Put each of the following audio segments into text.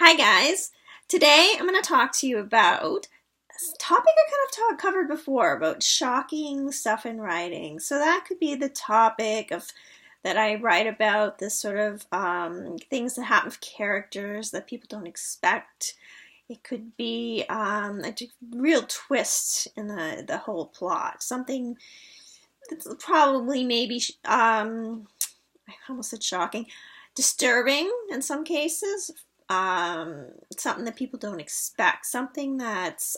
Hi guys. Today I'm going to talk to you about a topic I kind of covered before about shocking stuff in writing. So that could be the topic of that I write about, this sort of things that happen with characters that people don't expect. It could be a real twist in the whole plot. Something that's probably maybe I almost said shocking, disturbing in some cases, something that people don't expect, something that's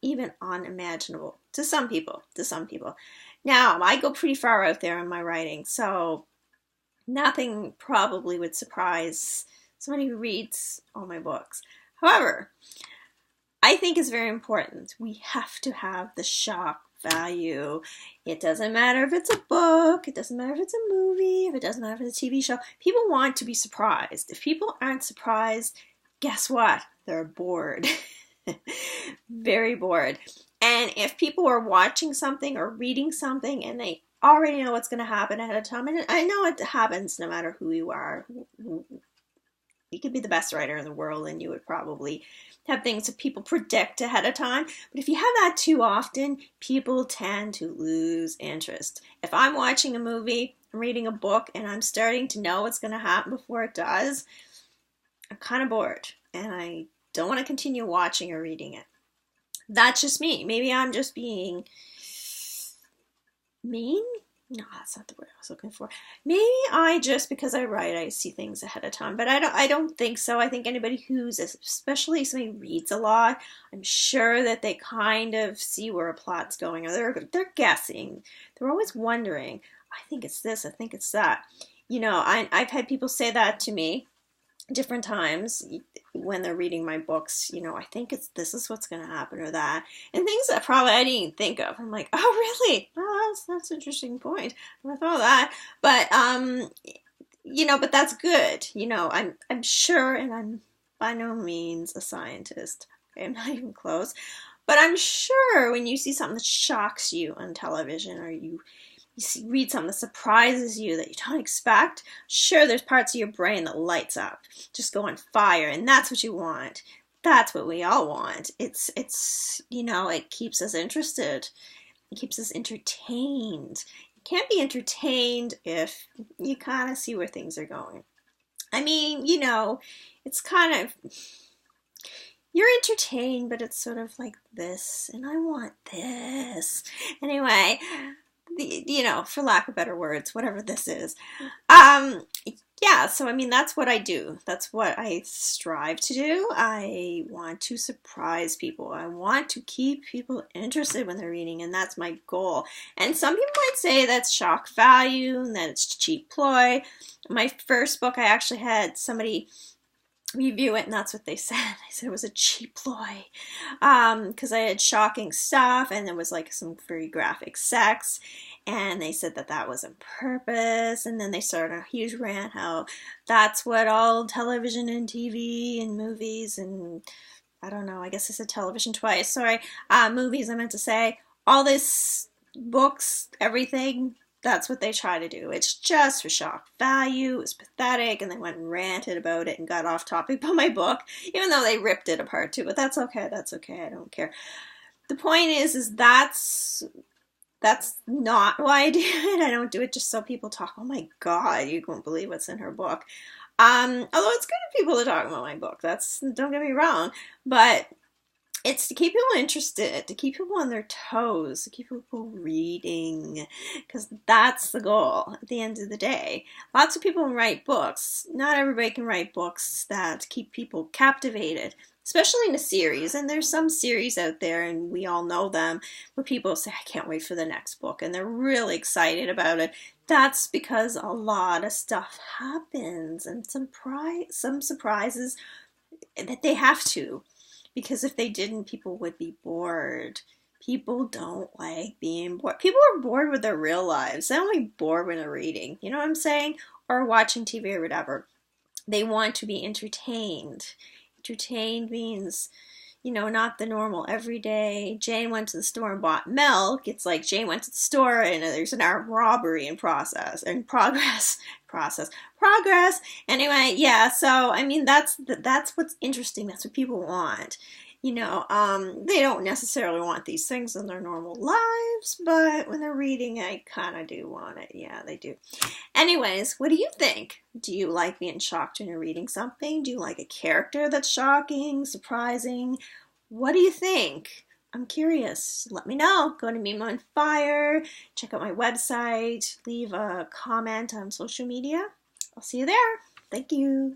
even unimaginable to some people. Now, I go pretty far out there in my writing, so nothing probably would surprise somebody who reads all my books. However, I think it's very important. We have to have the shock value. It doesn't matter if it's a book, it doesn't matter if it's a movie, if it doesn't matter if it's a TV show. People want to be surprised. If people aren't surprised, guess what? They're bored. Very bored. And if people are watching something or reading something and they already know what's going to happen ahead of time, and I know it happens no matter who you are. You could be the best writer in the world and you would probably have things that people predict ahead of time. But if you have that too often, people tend to lose interest. If I'm watching a movie, I'm reading a book, and I'm starting to know what's going to happen before it does, I'm kind of bored and I don't want to continue watching or reading it. That's just me. Maybe I'm just being mean? No, that's not the word I was looking for. Maybe because I write, I see things ahead of time, but I don't think so. I think anybody especially somebody who reads a lot, I'm sure that they kind of see where a plot's going, or they're guessing. They're always wondering, I think it's this, I think it's that. I've had people say that to me different times when they're reading my books. I think this is what's going to happen, or that, and things that probably I didn't even think of. I'm like, oh really? Oh, that's an interesting point. I thought of that, but but that's good. I'm sure, and I'm by no means a scientist. Okay, I'm not even close, but I'm sure when you see something that shocks you on television, or you read something that surprises you that you don't expect, sure, there's parts of your brain that lights up, just go on fire, and that's what you want. That's what we all want. It keeps us interested. It keeps us entertained. You can't be entertained if you kind of see where things are going. I mean, it's kind of, you're entertained, but it's sort of like this, and I want this. Anyway, for lack of better words, whatever this is. So I mean, that's what I do. That's what I strive to do. I want to surprise people. I want to keep people interested when they're reading, and that's my goal. And some people might say that's shock value and that it's cheap ploy. My first book, I actually had somebody review it, and that's what they said. They said it was a cheap ploy because I had shocking stuff, and there was like some very graphic sex, and they said that was on purpose. And then they started a huge rant how that's what all television and TV and movies, and I don't know, I guess I said television twice, sorry, movies I meant to say, all this, books, everything, that's what they try to do. It's just for shock value. It's pathetic, and they went and ranted about it and got off topic about my book, even though they ripped it apart too. But that's okay. That's okay. I don't care. The point is that's not why I do it. I don't do it just so people talk. Oh my God, you won't believe what's in her book. Although it's good for people to talk about my book. Don't get me wrong, but it's to keep people interested, to keep people on their toes, to keep people reading, because that's the goal at the end of the day. Lots of people write books. Not everybody can write books that keep people captivated, especially in a series. And there's some series out there, and we all know them, where people say, I can't wait for the next book, and they're really excited about it. That's because a lot of stuff happens, and some surprises that they have to. Because if they didn't, people would be bored. People don't like being bored. People are bored with their real lives. They're only bored when they're reading. You know what I'm saying? Or watching TV or whatever. They want to be entertained. Entertained means, you know, not the normal everyday Jane went to the store and bought milk. It's like Jane went to the store and there's an armed robbery in progress. Anyway, yeah, so I mean that's what's interesting. That's what people want. You know, they don't necessarily want these things in their normal lives, but when they're reading, I kind of do want it. Yeah, they do. Anyways, what do you think? Do you like being shocked when you're reading something? Do you like a character that's shocking, surprising? What do you think? I'm curious. Let me know. Go to Mima on Fire, check out my website, leave a comment on social media. I'll see you there. Thank you.